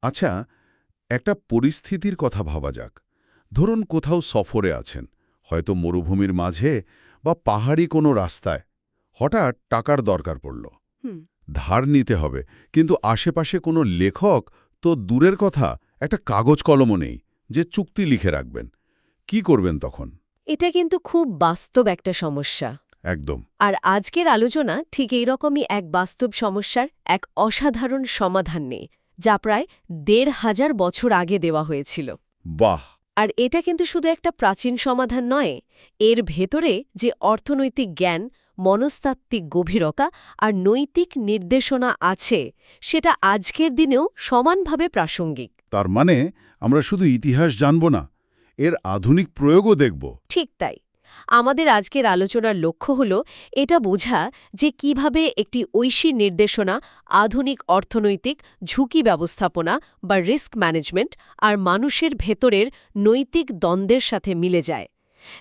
আচ্ছা, একটা পরিস্থিতির কথা ভাবা যাক। ধরুন কোথাও সফরে আছেন, হয়তো মরুভূমির মাঝে বা পাহাড়ি কোনো রাস্তায়। হঠাৎ টাকার দরকার পড়ল। হুম। ধার নিতে হবে, কিন্তু আশেপাশে কোনো লেখক তো দূরের কথা, একটা কাগজ কলমও নেই যে চুক্তি লিখে রাখবেন। কি করবেন তখন? এটা কিন্তু খুব বাস্তব একটা সমস্যা। একদম। আর আজকের আলোচনা ঠিক এইরকমই এক বাস্তব সমস্যার এক অসাধারণ সমাধান নেই, যা প্রায় ১,৫০০ বছর আগে দেওয়া হয়েছিল। বাহ! আর এটা কিন্তু শুধু একটা প্রাচীন সমাধান নয়, এর ভেতরে যে অর্থনৈতিক জ্ঞান, মনস্তাত্ত্বিক গভীরতা আর নৈতিক নির্দেশনা আছে, সেটা আজকের দিনেও সমানভাবে প্রাসঙ্গিক। তার মানে আমরা শুধু ইতিহাস জানব না, এর আধুনিক প্রয়োগও দেখব। ঠিক তাই। আমাদের আজকের আলোচনার লক্ষ্য হল এটা বোঝা যে কিভাবে একটি ঐশী নির্দেশনা আধুনিক অর্থনৈতিক ঝুঁকি ব্যবস্থাপনা বা রিস্ক ম্যানেজমেন্ট আর মানুষের ভেতরের নৈতিক দ্বন্দ্বের সাথে মিলে যায়।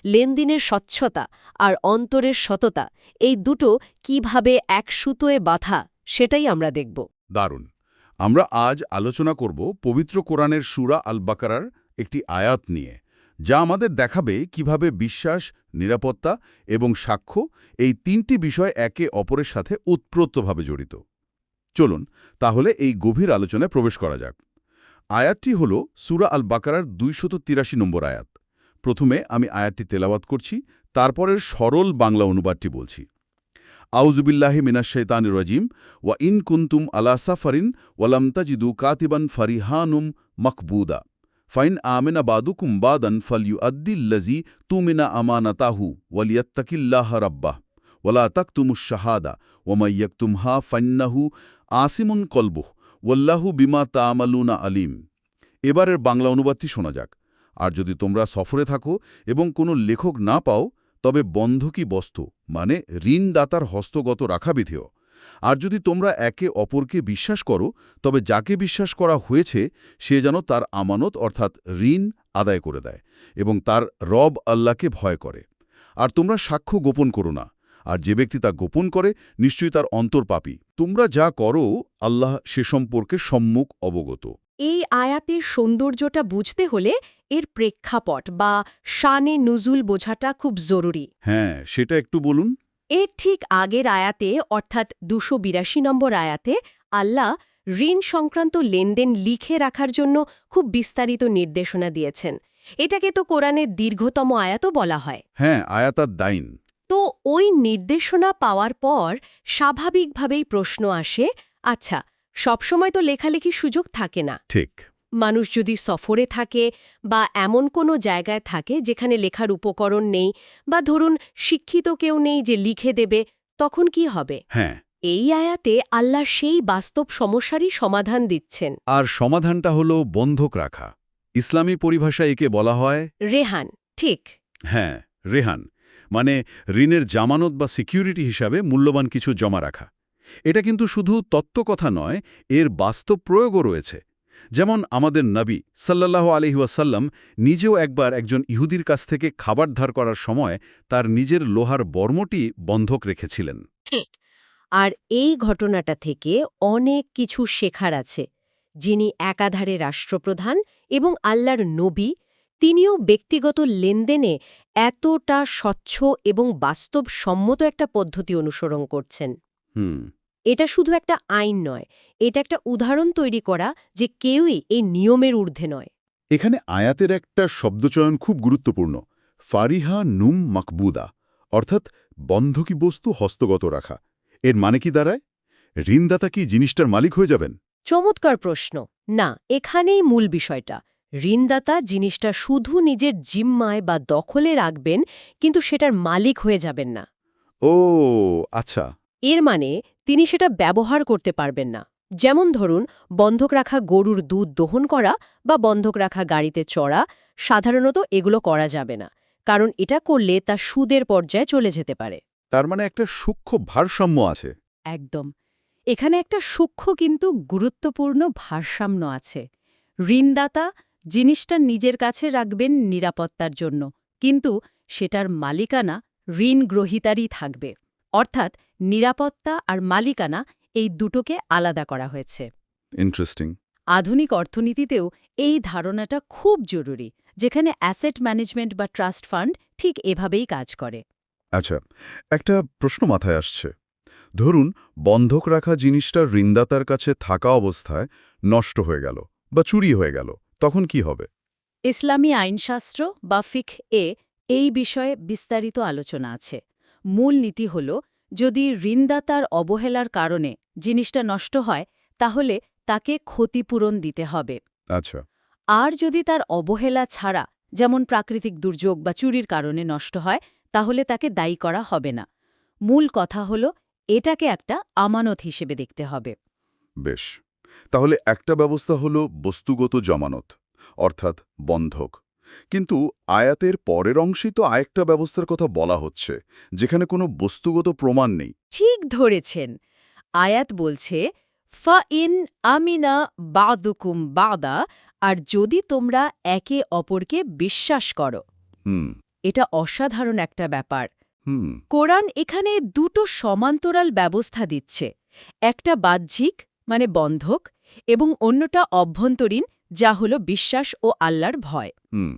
লেনদেনের স্বচ্ছতা আর অন্তরের সততা, এই দুটো কিভাবে এক সুতোয় বাঁধা, সেটাই আমরা দেখব। দারুণ। আমরা আজ আলোচনা করব পবিত্র কোরআনের সূরা আল বাকারার একটি আয়াত নিয়ে, যা আমাদের দেখাবে কিভাবে বিশ্বাস, নিরাপত্তা এবং সাক্ষ্য, এই তিনটি বিষয় একে অপরের সাথে ওতপ্রোতভাবে জড়িত। চলুন তাহলে এই গভীর আলোচনায় প্রবেশ করা যাক। আয়াতটি হল সূরা আল বাকারার ২৮৩ নম্বর আয়াত। প্রথমে আমি আয়াতটি তেলাওয়াত করছি, তারপরের সরল বাংলা অনুবাদটি বলছি। আউযুবিল্লাহি মিনাশ শাইতানির রাজিম ওয়া ইন কুনতুম আলা সাফারিন ওয়ালাম তাজিদু কাতিবান ফারিহানুম মাকবুদা ফাইন আমিনা বাদুকুম বাদান ফালইউআদ্দিল্লাযী তুমিনা আমানাতাহু ওয়ালিয়াত্তাকিল্লাহ রাব্বাহ ওয়ালা তাকতুমুশ শাহাদা ওয়া মান ইয়াকতুমহা ফান্নাহু আসিমুন কলবুহ ওয়াল্লাহু বিমা তা'মালুনা আলিম। এবারের বাংলা অনুবাদটি শোনা যাক। আর যদি তোমরা সফরে থাকো এবং কোনো লেখক না পাও, তবে বন্ধকি বস্তু মানে ঋণদাতার হস্তগত রাখা বিধেয়। আর যদি তোমরা একে অপরকে বিশ্বাস করো, তবে যাকে বিশ্বাস করা হয়েছে সে যেন তার আমানত অর্থাৎ ঋণ আদায় করে দেয় এবং তার রব আল্লাহকে ভয় করে। আর তোমরা সাক্ষ্য গোপন করো না, আর যে ব্যক্তি তা গোপন করে নিশ্চয়ই তার অন্তর পাপী। তোমরা যা করো আল্লাহ সে সম্পর্কে সম্মুখ অবগত। এই আয়াতের সৌন্দর্যটা বুঝতে হলে এর প্রেক্ষাপট বা শানে নুজুল বোঝাটা খুব জরুরি। হ্যাঁ, সেটা একটু বলুন। এর ঠিক আগের আয়াতে অর্থাৎ ২৮২ নম্বর আয়াতে আল্লাহ ঋণ সংক্রান্ত লেনদেন লিখে রাখার জন্য খুব বিস্তারিত নির্দেশনা দিয়েছেন। এটাকে তো কোরআনের দীর্ঘতম আয়াতও বলা হয়। হ্যাঁ, আয়াতাত দাইন। তো ওই নির্দেশনা পাওয়ার পর স্বাভাবিকভাবেই প্রশ্ন আসে, আচ্ছা, সবসময় তো লেখালেখির সুযোগ থাকে না। ঠিক। মানুষ যদি সফরে থাকে বা এমন কোনো জায়গায় থাকে যেখানে লেখার উপকরণ নেই, বা ধরুন শিক্ষিত কেউ নেই যে লিখে দেবে, তখন কি হবে? হ্যাঁ। এই আয়াতে আল্লাহ সেই বাস্তব সমস্যারই সমাধান দিচ্ছেন। আর সমাধানটা হলো বন্ধক রাখা। ইসলামী পরিভাষায় একে বলা হয় রেহান। ঠিক। হ্যাঁ, রেহান, মানে ঋণের জামানত বা সিকিউরিটি হিসাবে মূল্যবান কিছু জমা রাখা। এটা কিন্তু শুধু তত্ত্বকথা নয়, এর বাস্তব প্রয়োগও রয়েছে। যেমন আমাদের নবী সাল্লাল্লাহু আলাইহি ওয়াসাল্লাম নিজেও একবার একজন ইহুদির কাছ থেকে খাবার ধার করার সময় তার নিজের লোহার বর্মটি বন্ধক রেখেছিলেন। আর এই ঘটনাটা থেকে অনেক কিছু শেখার আছে। যিনি একাধারে রাষ্ট্রপ্রধান এবং আল্লাহর নবী, তিনিও ব্যক্তিগত লেনদেনে এতটা স্বচ্ছ এবং বাস্তবসম্মত একটা পদ্ধতি অনুসরণ করছেন। হুম। এটা শুধু একটা আইন নয়, এটা একটা উদাহরণ তৈরি করা যে কেউই এই নিয়মের ঊর্ধ্বে নয়। এখানে আয়াতের একটা শব্দচয়ন খুব গুরুত্বপূর্ণ। ফারিহা নুম মাকবুদা, অর্থাৎ বন্ধকি বস্তু হস্তগত রাখা। এর মানে কি দাঁড়ায়? ঋণদাতা কি জিনিসটার মালিক হয়ে যাবেন? চমৎকার প্রশ্ন। না, এখানেই মূল বিষয়টা। ঋণদাতা জিনিসটা শুধু নিজের জিম্মায় বা দখলে রাখবেন, কিন্তু সেটার মালিক হয়ে যাবেন না। ও আচ্ছা। এর মানে তিনি সেটা ব্যবহার করতে পারবেন না। যেমন ধরুন, বন্ধক রাখা গরুর দুধ দোহন করা বা বন্ধক রাখা গাড়িতে চড়া, সাধারণত এগুলো করা যাবে না, কারণ এটা করলে তা সুদের পর্যায়ে চলে যেতে পারে। তার মানে একটা সূক্ষ্ম ভারসাম্য আছে। একদম। এখানে একটা সূক্ষ্ম কিন্তু গুরুত্বপূর্ণ ভারসাম্য আছে। ঋণদাতা জিনিসটা নিজের কাছে রাখবেন নিরাপত্তার জন্য, কিন্তু সেটার মালিকানা ঋণ গ্রহীতারই থাকবে। অর্থাৎ নিরাপত্তা আর মালিকানা, এই দুটোকে আলাদা করা হয়েছে। ইন্টারেস্টিং। আধুনিক অর্থনীতিতেও এই ধারণাটা খুব জরুরি, যেখানে অ্যাসেট ম্যানেজমেন্ট বা ট্রাস্ট ফান্ড ঠিক এভাবেই কাজ করে। আচ্ছা, একটা প্রশ্ন মাথায় আসছে। ধরুন, বন্ধক রাখা জিনিসটা ঋণদাতার কাছে থাকা অবস্থায় নষ্ট হয়ে গেল বা চুরি হয়ে গেল, তখন কি হবে? ইসলামী আইনশাস্ত্র বা ফিকহ এই বিষয়ে বিস্তারিত আলোচনা আছে। মূল নীতি হল, যদি ঋণদাতার অবহেলার কারণে জিনিসটা নষ্ট হয়, তাহলে তাকে ক্ষতিপূরণ দিতে হবে। আচ্ছা। আর যদি তার অবহেলা ছাড়া, যেমন প্রাকৃতিক দুর্যোগ বা চুরির কারণে নষ্ট হয়, তাহলে তাকে দায়ী করা হবে না। মূল কথা হল, এটাকে একটা আমানত হিসেবে দেখতে হবে। বেশ। তাহলে একটা ব্যবস্থা হলো বস্তুগত জমানত, অর্থাৎ বন্ধক। কিন্তু আয়াতের পরের অংশেই তো আরেকটা ব্যবস্থার কথা বলা হচ্ছে, যেখানে কোনো বস্তুগত প্রমাণ নেই। ঠিক ধরেছেন। আয়াত বলছে, ফা ইন আমিনা বাদুকুম বাদা, আর যদি তোমরা একে অপরকে বিশ্বাস করো। হুম। এটা অসাধারণ একটা ব্যাপার। হুম। কোরআন এখানে দুটো সমান্তরাল ব্যবস্থা দিচ্ছে, একটা বাহ্যিক মানে বন্ধক, এবং অন্যটা অভ্যন্তরীণ, যা হলো বিশ্বাস ও আল্লাহর ভয়। হুম।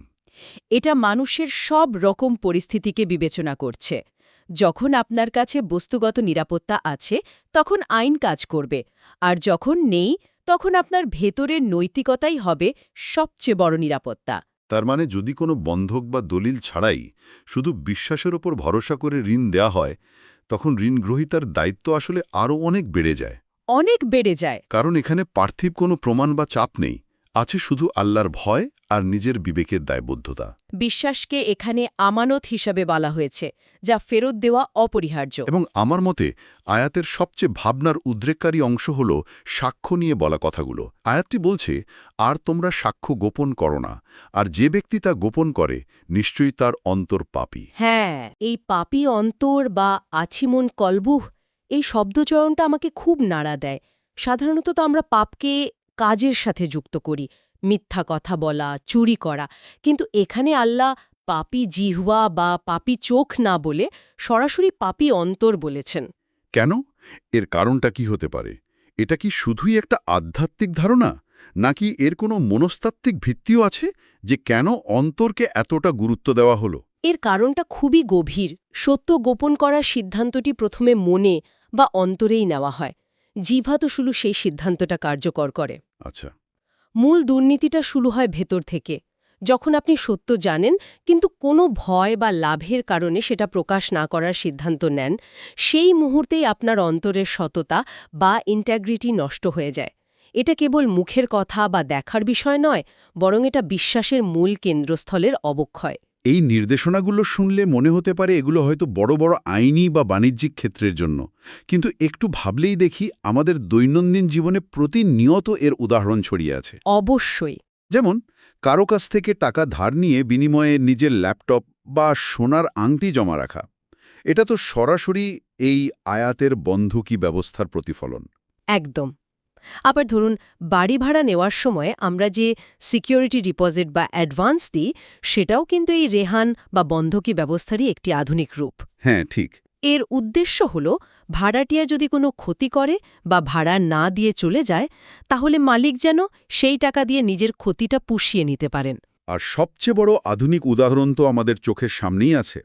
এটা মানুষের সব রকম পরিস্থিতিকে বিবেচনা করছে। যখন আপনার কাছে বস্তুগত নিরাপত্তা আছে, তখন আইন কাজ করবে, আর যখন নেই, তখন আপনার ভেতরের নৈতিকতাই হবে সবচেয়ে বড় নিরাপত্তা। তার মানে যদি কোনো বন্ধক বা দলিল ছাড়াই শুধু বিশ্বাসের ওপর ভরসা করে ঋণ দেয়া হয়, তখন ঋণগ্রহীতার দায়িত্ব আসলে আরও অনেক বেড়ে যায়। অনেক বেড়ে যায়। কারণ এখানে পার্থিব কোনো প্রমাণ বা চাপ নেই, আছে শুধু আল্লাহর ভয় আর নিজের বিবেকের দায়বদ্ধতা। বিশ্বাসকে এখানে আমানত হিসাবে বলা হয়েছে, যা ফেরত দেওয়া অপরিহার্য। এবং আমার মতে আয়াতের সবচেয়ে ভাবনার উদ্রেককারী অংশ হল সাক্ষ্য নিয়ে বলা কথাগুলো। আয়াতটি বলছে, আর তোমরা সাক্ষ্য গোপন করো না, আর যে ব্যক্তি তা গোপন করে নিশ্চয়ই তার অন্তর পাপী। হ্যাঁ, এই পাপী অন্তর বা আছিমন কলবুহ, এই শব্দচয়নটা আমাকে খুব নাড়া দেয়। সাধারণত তো আমরা পাপকে কাজের সাথে যুক্ত করি, মিথ্যা কথা বলা, চুরি করা, কিন্তু এখানে আল্লাহ পাপী জিহ্বা বা পাপী চোখ না বলে সরাসরি পাপী অন্তর বলেছেন। কেন? এর কারণটা কি হতে পারে? এটা কি শুধুই একটা আধ্যাত্মিক ধারণা, নাকি এর কোনো মনস্তাত্ত্বিক ভিত্তিও আছে, যে কেন অন্তরকে এতটা গুরুত্ব দেওয়া হলো? এর কারণটা খুবই গভীর। সত্য গোপন করার সিদ্ধান্তটি প্রথমে মনে বা অন্তরেই নেওয়া হয়। জিহ্বা তো শুধু সেই সিদ্ধান্তটা কার্যকর করে। আচ্ছা। মূল দুর্নীতিটা শুরু হয় ভেতর থেকে, যখন আপনি সত্য জানেন কিন্তু কোনো ভয় বা লাভের কারণে সেটা প্রকাশ না করার সিদ্ধান্ত নেন, সেই মুহূর্তেই আপনার অন্তরের সততা বা ইন্টিগ্রিটি নষ্ট হয়ে যায়। এটা কেবল মুখের কথা বা দেখার বিষয় নয়, বরং এটা বিশ্বাসের মূল কেন্দ্রস্থলের অবক্ষয়। এই নির্দেশনাগুলো শুনলে মনে হতে পারে এগুলো হয়তো বড় বড় আইনি বা বাণিজ্যিক ক্ষেত্রের জন্য, কিন্তু একটু ভাবলেই দেখি আমাদের দৈনন্দিন জীবনে প্রতিনিয়ত এর উদাহরণ ছড়িয়ে আছে। অবশ্যই। যেমন কারো কাছ থেকে টাকা ধার নিয়ে বিনিময়ে নিজের ল্যাপটপ বা সোনার আংটি জমা রাখা, এটা তো সরাসরি এই আয়াতের বন্ধকি ব্যবস্থার প্রতিফলন। একদম। আবার ধরুন, বাড়ি ভাড়া নেওয়ার সময় আমরা যে সিকিউরিটি ডিপোজিট বা অ্যাডভান্স দিই, সেটাও কিন্তু এই রেহান বা বন্ধকি ব্যবস্থারই একটি আধুনিক রূপ। হ্যাঁ, ঠিক। এর উদ্দেশ্য হল, ভাড়াটিয়া যদি কোনো ক্ষতি করে বা ভাড়া না দিয়ে চলে যায়, তাহলে মালিক যেন সেই টাকা দিয়ে নিজের ক্ষতিটা পুষিয়ে নিতে পারেন। আর সবচেয়ে বড় আধুনিক উদাহরণ তো আমাদের চোখের সামনেই আছে।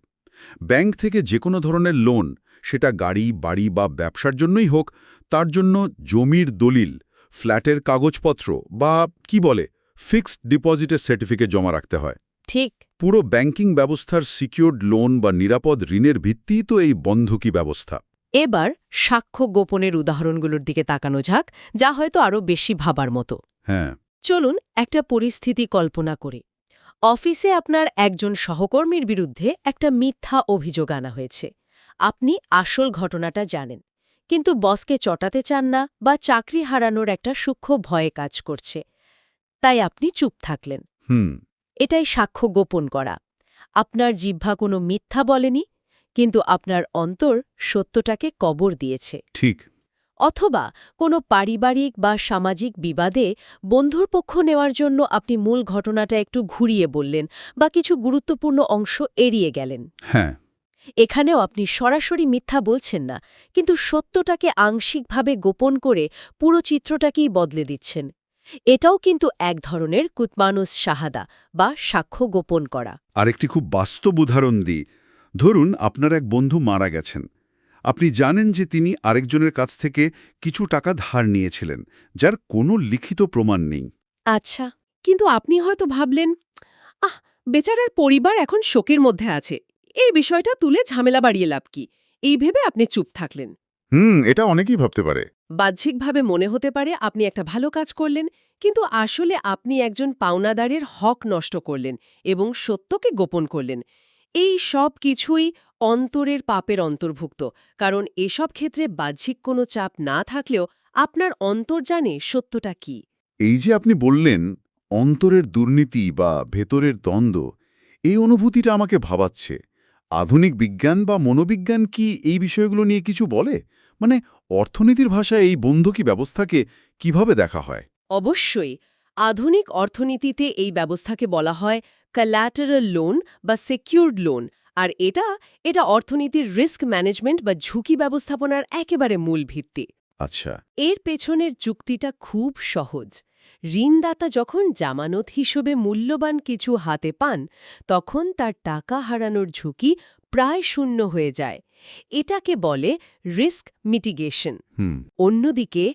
ব্যাংক থেকে যে কোনো ধরনের লোন, সেটা গাড়ি, বাড়ি বা ব্যবসার জন্যই হোক, তার জন্য জমির দলিল, ফ্ল্যাটের কাগজপত্র বা কি বলে ফিক্সড ডিপোজিটের সার্টিফিকেট জমা রাখতে হয়। ঠিক। পুরো ব্যাংকিং ব্যবস্থার সিকিউরড লোন বা নিরাপদ ঋণের ভিত্তিই তো এই বন্ধকি ব্যবস্থা। এবার সাক্ষ্য গোপনের উদাহরণগুলোর দিকে তাকানো যাক, যা হয়তো আরও বেশি ভাবার মতো। হ্যাঁ। চলুন একটা পরিস্থিতি কল্পনা করি। অফিসে আপনার একজন সহকর্মীর বিরুদ্ধে একটা মিথ্যা অভিযোগ আনা হয়েছে। আপনি আসল ঘটনাটা জানেন, কিন্তু বসকে চটাতে চান না বা চাকরি হারানোর একটা সূক্ষ্ম ভয়ে কাজ করছে। তাই আপনি চুপ থাকলেন। এটাই সাক্ষ্য গোপন করা। আপনার জিহ্বা কোনো মিথ্যা বলেনি, কিন্তু আপনার অন্তর সত্যটাকে কবর দিয়েছে। ঠিক। অথবা কোনো পারিবারিক বা সামাজিক বিবাদে বন্ধুর পক্ষ নেওয়ার জন্য আপনি মূল ঘটনাটা একটু ঘুরিয়ে বললেন বা কিছু গুরুত্বপূর্ণ অংশ এড়িয়ে গেলেন। হ্যাঁ। এখানেও আপনি সরাসরি মিথ্যা বলছেন না, কিন্তু সত্যটাকে আংশিকভাবে গোপন করে পুরো চিত্রটাকেই বদলে দিচ্ছেন। এটাও কিন্তু এক ধরনের কুতমানুস শাহাদা বা সাক্ষ্য গোপন করা। আরেকটি খুব বাস্তব উদাহরণ দিই। ধরুন আপনার এক বন্ধু মারা গেছেন। আপনি জানেন যে তিনি আরেকজনের কাছ থেকে কিছু টাকা ধার নিয়েছিলেন, যার কোনো লিখিত প্রমাণ নেই। আচ্ছা, কিন্তু আপনি হয়তো ভাবলেন, বেচারার পরিবার এখন শোকের মধ্যে আছে, এই বিষয়টা তুলে ঝামেলা বাড়িয়ে লাভ কি? এই ভেবে আপনি চুপ থাকলেন। এটা অনেকেই ভাবতে পারে। বাহ্যিকভাবে মনে হতে পারে আপনি একটা ভালো কাজ করলেন, কিন্তু আসলে আপনি একজন পাওনাদারের হক নষ্ট করলেন এবং সত্যকে গোপন করলেন। এই সব কিছুই অন্তরের পাপের অন্তর্ভুক্ত, কারণ এসব ক্ষেত্রে বাহ্যিক কোনো চাপ না থাকলেও আপনার অন্তর জানে সত্যটা কি। এই যে আপনি বললেন অন্তরের দুর্নীতি বা ভেতরের দ্বন্দ্ব, এই অনুভূতিটা আমাকে ভাবাচ্ছে। আধুনিক বিজ্ঞান বা মনোবিজ্ঞান কি এই বিষয়গুলো নিয়ে কিছু বলে? মানে অর্থনীতির ভাষায় এই বন্ধকি ব্যবস্থাকে কিভাবে দেখা হয়? অবশ্যই, আধুনিক অর্থনীতিতে এই ব্যবস্থাকে বলা হয় কোল্যাটারাল লোন বা সিকিউরড লোন, আর এটা অর্থনীতির রিস্ক ম্যানেজমেন্ট বা ঝুঁকি ব্যবস্থাপনার একেবারে মূল ভিত্তি। আচ্ছা। এর পেছনের যুক্তিটা খুব সহজ। ঋণদাতা যখন জামানত হিসেবে মূল্যবান কিছু হাতে পান, তখন তার টাকা হারানোর ঝুঁকি প্রায় শূন্য হয়ে যায়। এটাকে বলে রিস্ক মিটিগেশন। অন্যদিকে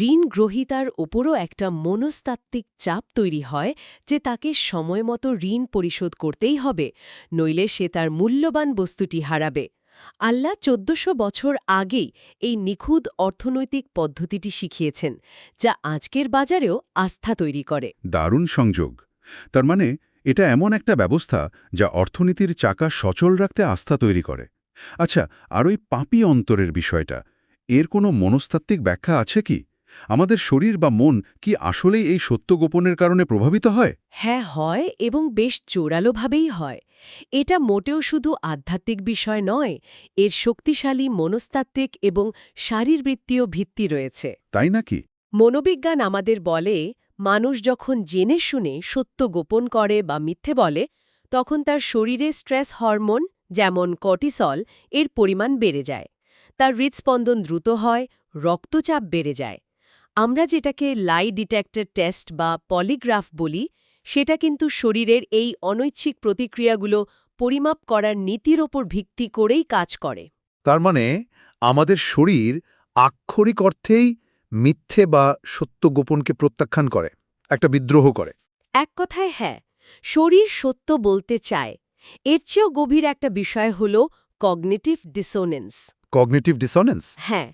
ঋণ গ্রহীতার ওপরও একটা মনস্তাত্ত্বিক চাপ তৈরি হয় যে তাকে সময়মতো ঋণ পরিশোধ করতেই হবে, নইলে সে তার মূল্যবান বস্তুটি হারাবে। আল্লাহ ১৪০০ বছর আগেই এই নিখুঁত অর্থনৈতিক পদ্ধতিটি শিখিয়েছেন, যা আজকের বাজারেও আস্থা তৈরি করে। দারুণ সংযোগ। তার মানে এটা এমন একটা ব্যবস্থা যা অর্থনীতির চাকা সচল রাখতে আস্থা তৈরি করে। আচ্ছা, আর ওই পাপী অন্তরের বিষয়টা, এর কোনো মনস্তাত্ত্বিক ব্যাখ্যা আছে কি? আমাদের শরীর বা মন কি আসলেই এই সত্য গোপনের কারণে প্রভাবিত হয়? হ্যাঁ, হয়, এবং বেশ জোরালোভাবেই হয়। এটা মোটেও শুধু আধ্যাত্মিক বিষয় নয়, এর শক্তিশালী মনস্তাত্ত্বিক এবং শারীরবৃত্তীয় ভিত্তি রয়েছে। তাই নাকি? মনোবিজ্ঞান আমাদের বলে, মানুষ যখন জেনে শুনে সত্য গোপন করে বা মিথ্যে বলে, তখন তার শরীরে স্ট্রেস হরমোন যেমন কর্টিসল এর পরিমাণ বেড়ে যায়। তার হৃদস্পন্দন দ্রুত হয়, রক্তচাপ বেড়ে যায়। আমরা যেটাকে লাই ডিটেক্টর টেস্ট বা পলিগ্রাফ বলি, সেটা কিন্তু শরীরের এই অনৈচ্ছিক প্রতিক্রিয়াগুলো পরিমাপ করার নীতির ওপর ভিত্তি করেই কাজ করে। তার মানে আমাদের শরীর আক্ষরিক অর্থেই মিথ্যে বা সত্য গোপনকে প্রত্যাখ্যান করে, একটা বিদ্রোহ করে। এক কথায় হ্যাঁ, শরীর সত্য বলতে চায়। এর চেয়েও গভীর একটা বিষয় হল কগনিটিভ ডিসোনেন্স। Cognitive dissonance? হ্যাঁ,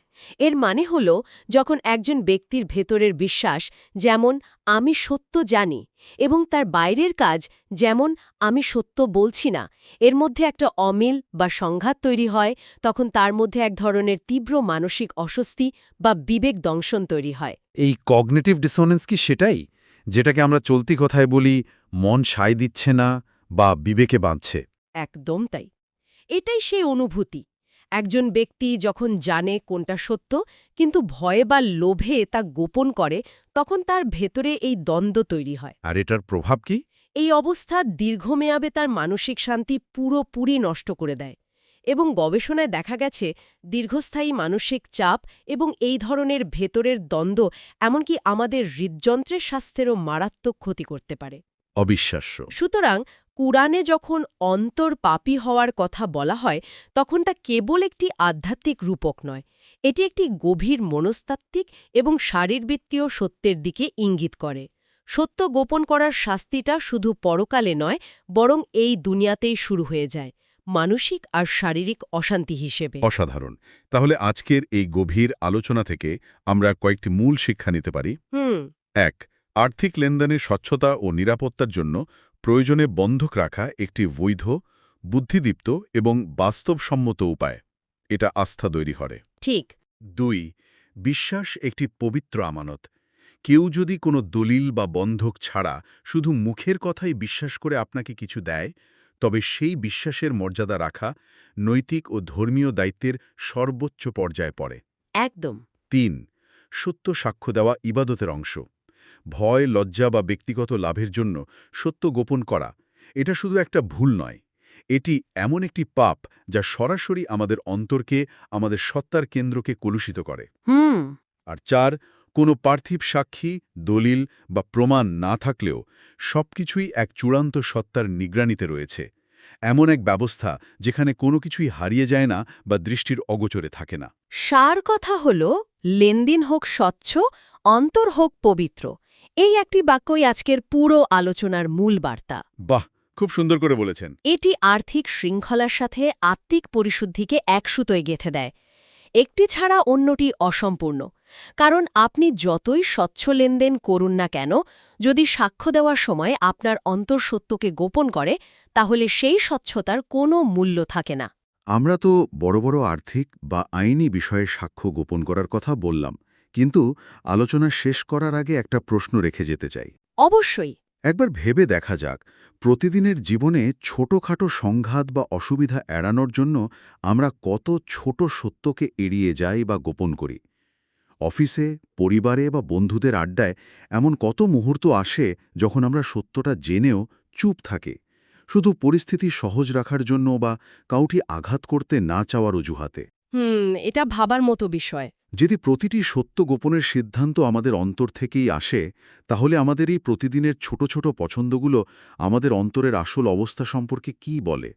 এর মানে হল যখন একজন ব্যক্তির ভেতরের বিশ্বাস, যেমন আমি সত্য জানি, এবং তার বাইরের কাজ, যেমন আমি সত্য বলছি না, এর মধ্যে একটা অমিল বা সংঘাত তৈরি হয়, তখন তার মধ্যে এক ধরনের তীব্র মানসিক অস্বস্তি বা বিবেক দংশন তৈরি হয়। এই কগনিটিভ ডিসোনেন্স কি সেটাই, যেটাকে আমরা চলতি কথায় বলি মন সায় দিচ্ছে না বা বিবেকে বাঁধছে? একদম তাই। এটাই সেই অনুভূতি। একজন ব্যক্তি যখন জানে কোনটা সত্য, কিন্তু ভয়ে বা লোভে তা গোপন করে, তখন তার ভেতরে এই দ্বন্দ্ব তৈরি হয়। আর এটার প্রভাব কি? এই অবস্থা দীর্ঘমেয়াদে তার মানসিক শান্তি পুরোপুরি নষ্ট করে দেয়, এবং গবেষণায় দেখা গেছে দীর্ঘস্থায়ী মানসিক চাপ এবং এই ধরনের ভেতরের দ্বন্দ্ব এমনকি আমাদের হৃদযন্ত্রের স্বাস্থ্যেরও মারাত্মক ক্ষতি করতে পারে। অবিশ্বাস্য। সুতরাং কুরআনে যখন অন্তর পাপী হওয়ার কথা বলা হয়, তখন তা কেবল একটি আধ্যাত্মিক রূপক নয়, এটি একটি গভীর মনস্তাত্ত্বিক এবং শারীরবৃত্তীয় সত্যের দিকে ইঙ্গিত করে। সত্য গোপন করার শাস্তিটা শুধু পরকালে নয়, বরং এই দুনিয়াতেই শুরু হয়ে যায়, মানসিক আর শারীরিক অশান্তি হিসেবে। অসাধারণ। তাহলে আজকের এই গভীর আলোচনা থেকে আমরা কয়েকটি মূল শিক্ষা নিতে পারি। ১. আর্থিক লেনদেনের স্বচ্ছতা ও নিরাপত্তার জন্য প্রয়োজনে বন্ধক রাখা একটি বৈধ, বুদ্ধিদীপ্ত এবং বাস্তবসম্মত উপায়। এটা আস্থা তৈরি করে। ঠিক। ২. বিশ্বাস একটি পবিত্র আমানত। কেউ যদি কোনো দলিল বা বন্ধক ছাড়া শুধু মুখের কথাই বিশ্বাস করে আপনাকে কিছু দেয়, তবে সেই বিশ্বাসের মর্যাদা রাখা নৈতিক ও ধর্মীয় দায়িত্বের সর্বোচ্চ পর্যায়ে পড়ে। একদম। ৩. সত্য সাক্ষ্য দেওয়া ইবাদতের অংশ। ভয়, লজ্জা বা ব্যক্তিগত লাভের জন্য সত্য গোপন করা, এটা শুধু একটা ভুল নয়, এটি এমন একটি পাপ যা সরাসরি আমাদের অন্তরকে, আমাদের সত্তার কেন্দ্রকে কলুষিত করে। আর ৪. কোনো পার্থিব সাক্ষী, দলিল বা প্রমাণ না থাকলেও সবকিছুই এক চূড়ান্ত সত্তার নিগরানিতে রয়েছে। এমন এক ব্যবস্থা যেখানে কোনো কিছুই হারিয়ে যায় না বা দৃষ্টির অগোচরে থাকে না। সার কথা হল, লেনদেন হোক স্বচ্ছ, অন্তর হোক পবিত্র। এই একটি বাক্যই আজকের পুরো আলোচনার মূল বার্তা। বাহ, খুব সুন্দর করে বলেছেন। এটি আর্থিক শৃঙ্খলার সাথে আত্মিক পরিশুদ্ধিকে এক সুতোয় গেঁথে দেয়। একটি ছাড়া অন্যটি অসম্পূর্ণ। কারণ আপনি যতই স্বচ্ছ লেনদেন করুন না কেন, যদি সাক্ষ্য দেওয়ার সময় আপনার অন্তঃসত্যকে গোপন করে, তাহলে সেই স্বচ্ছতার কোনো মূল্য থাকে না। আমরা তো বড় বড় আর্থিক বা আইনি বিষয়ে সাক্ষ্য গোপন করার কথা বললাম, কিন্তু আলোচনা শেষ করার আগে একটা প্রশ্ন রেখে যেতে চাই। অবশ্যই। একবার ভেবে দেখা যাক, প্রতিদিনের জীবনে ছোটখাটো সংঘাত বা অসুবিধা এড়ানোর জন্য আমরা কত ছোট সত্যকে এড়িয়ে যাই বা গোপন করি। অফিসে, পরিবারে বা বন্ধুদের আড্ডায় এমন কত মুহূর্ত আসে যখন আমরা সত্যটা জেনেও চুপ থাকি, শুধু পরিস্থিতি সহজ রাখার জন্য বা কাউকে আঘাত করতে না চাওয়ার অজুহাতে। এটা ভাবার মতো বিষয়। যদি প্রতিটি সত্য গোপনের সিদ্ধান্ত আমাদের অন্তর থেকেই আসে, তাহলে আমাদের এই প্রতিদিনের ছোট ছোট পছন্দগুলো আমাদের অন্তরের আসল অবস্থা সম্পর্কে কী বলে?